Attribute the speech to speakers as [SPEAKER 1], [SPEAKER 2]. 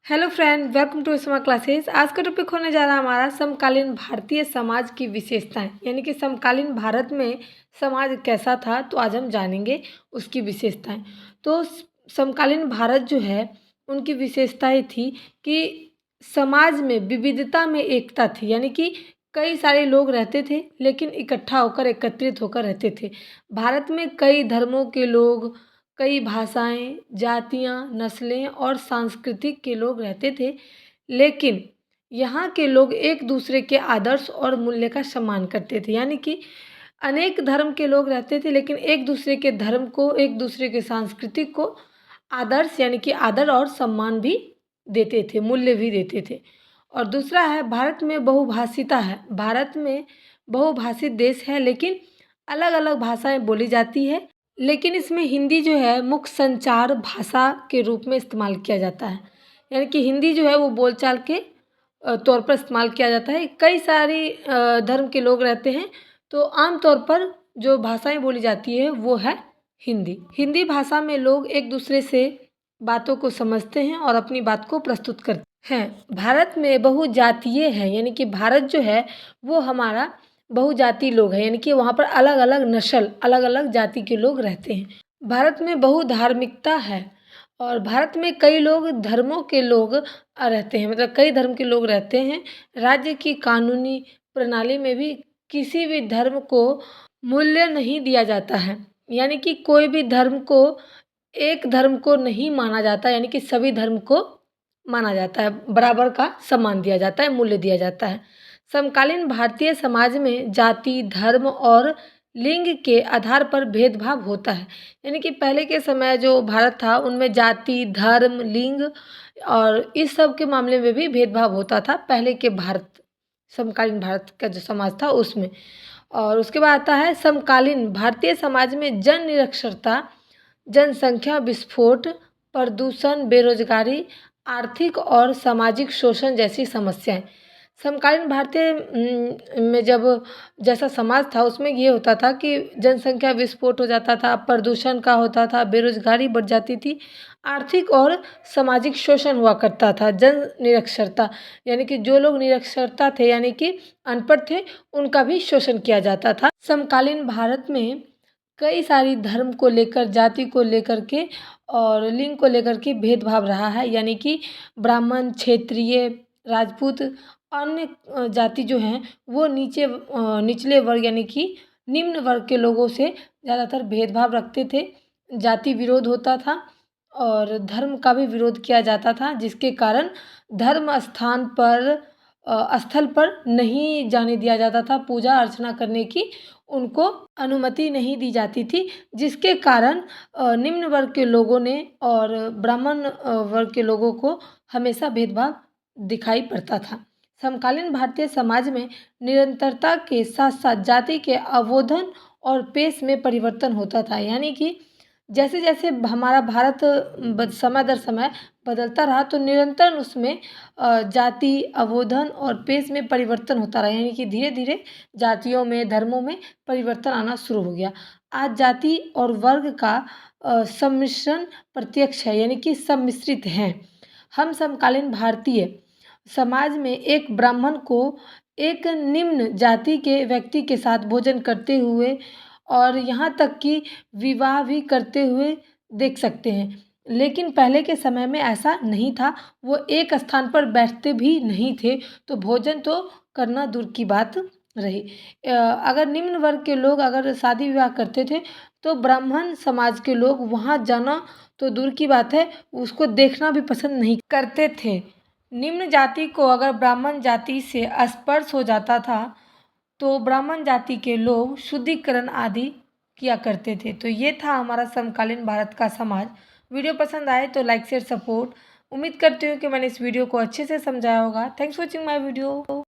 [SPEAKER 1] Hello friend, welcome to स्मा classes. आज का टॉपिक होने जा रहा है हमारा समकालीन भारतीय समाज की विशेषताएं, यानी कि समकालीन भारत में समाज कैसा था, तो आज हम जानेंगे उसकी विशेषताएं। तो समकालीन भारत जो है उनकी विशेषताएं थी कि समाज में विविधता में एकता थी, यानी कि कई सारे लोग रहते थे लेकिन इकट्ठा होकर एकत्रित होकर रहते थे। भारत में कई धर्मों के लोग, कई भाषाएं, जातियां, नस्लें और सांस्कृतिक के लोग रहते थे, लेकिन यहाँ के लोग एक दूसरे के आदर्श और मूल्य का सम्मान करते थे। यानी कि अनेक धर्म के लोग रहते थे लेकिन एक दूसरे के धर्म को, एक दूसरे के सांस्कृतिक को आदर्श यानी कि आदर और सम्मान भी देते थे, मूल्य भी देते थे। और दूसरा है, भारत में बहुभाषिता है। भारत में बहुभाषित देश है लेकिन अलग अलग भाषाएं बोली जाती है, लेकिन इसमें हिंदी जो है मुख्य संचार भाषा के रूप में इस्तेमाल किया जाता है। यानी कि हिंदी जो है वो बोलचाल के तौर पर इस्तेमाल किया जाता है। कई सारी धर्म के लोग रहते हैं, तो आम तौर पर जो भाषाएं बोली जाती है वो है हिंदी। हिंदी भाषा में लोग एक दूसरे से बातों को समझते हैं और अपनी बात को प्रस्तुत करते हैं। भारत में बहुजातीय है, यानी कि भारत जो है वो हमारा बहुजाति लोग हैं, यानी कि वहाँ पर अलग अलग नस्ल, अलग अलग जाति के लोग रहते हैं। भारत में बहुधार्मिकता है और भारत में कई लोग धर्मों के लोग रहते हैं, मतलब कई धर्म के लोग रहते हैं। राज्य की कानूनी प्रणाली में भी किसी भी धर्म को मूल्य नहीं दिया जाता है, यानी कि कोई भी धर्म को, एक धर्म को नहीं माना जाता, यानी कि सभी धर्म को माना जाता है, बराबर का सम्मान दिया जाता है, मूल्य दिया जाता है। समकालीन भारतीय समाज में जाति, धर्म और लिंग के आधार पर भेदभाव होता है। यानी कि पहले के समय जो भारत था उनमें जाति, धर्म, लिंग और इस सब के मामले में भी भेदभाव होता था पहले के भारत, समकालीन भारत का जो समाज था उसमें। और उसके बाद आता है समकालीन भारतीय समाज में जन निरक्षरता, जनसंख्या विस्फोट, प्रदूषण, बेरोजगारी, आर्थिक और सामाजिक शोषण जैसी समस्याएं। समकालीन भारतीय में जब जैसा समाज था उसमें ये होता था कि जनसंख्या विस्फोट हो जाता था, प्रदूषण का होता था, बेरोजगारी बढ़ जाती थी, आर्थिक और सामाजिक शोषण हुआ करता था, जन निरक्षरता, यानी कि जो लोग निरक्षरता थे यानी कि अनपढ़ थे उनका भी शोषण किया जाता था। समकालीन भारत में कई सारी धर्म को लेकर, जाति को लेकर के और लिंग को लेकर के भेदभाव रहा है, यानी कि ब्राह्मण, क्षेत्रीय, राजपूत, अन्य जाति जो हैं वो निचले वर्ग यानी कि निम्न वर्ग के लोगों से ज़्यादातर भेदभाव रखते थे। जाति विरोध होता था और धर्म का भी विरोध किया जाता था, जिसके कारण धर्म स्थान पर स्थल पर नहीं जाने दिया जाता था, पूजा अर्चना करने की उनको अनुमति नहीं दी जाती थी, जिसके कारण निम्न वर्ग के लोगों ने और ब्राह्मण वर्ग के लोगों को हमेशा भेदभाव दिखाई पड़ता था। समकालीन भारतीय समाज में निरंतरता के साथ साथ जाति के अवरोधन और पेश में परिवर्तन होता था, यानी कि जैसे जैसे हमारा भारत समय दर समय बदलता रहा तो निरंतर उसमें जाति, अवरोधन और पेश में परिवर्तन होता रहा, यानी कि धीरे धीरे जातियों में, धर्मों में परिवर्तन आना शुरू हो गया। आज जाति और वर्ग का सम्मिश्रण प्रत्यक्ष है, यानी कि सम्मिश्रित हैं। हम समकालीन भारतीय समाज में एक ब्राह्मण को एक निम्न जाति के व्यक्ति के साथ भोजन करते हुए और यहाँ तक कि विवाह भी करते हुए देख सकते हैं, लेकिन पहले के समय में ऐसा नहीं था। वो एक स्थान पर बैठते भी नहीं थे, तो भोजन तो करना दूर की बात रही। अगर निम्न वर्ग के लोग अगर शादी विवाह करते थे तो ब्राह्मण समाज के लोग वहाँ जाना तो दूर की बात है, उसको देखना भी पसंद नहीं करते थे। निम्न जाति को अगर ब्राह्मण जाति से स्पर्श हो जाता था तो ब्राह्मण जाति के लोग शुद्धिकरण आदि किया करते थे। तो ये था हमारा समकालीन भारत का समाज। वीडियो पसंद आए तो लाइक, शेयर, सपोर्ट। उम्मीद करती हूँ कि मैंने इस वीडियो को अच्छे से समझाया होगा। Thanks for watching my video.